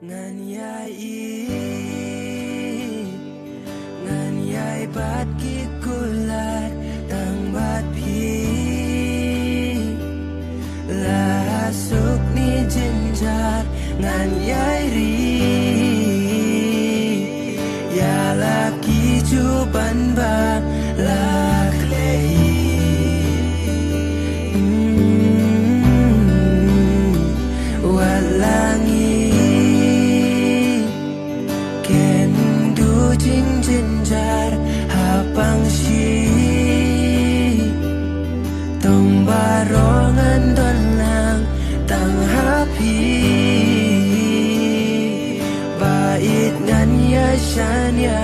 Nganyai nganyai bat kikulat tang bat pi lasuk ni jenjar nganyai ri ya laki cuban ba lak lei walangi jing jenjar hapang si tong barongan donang tang hapi bait ngan ya shan ya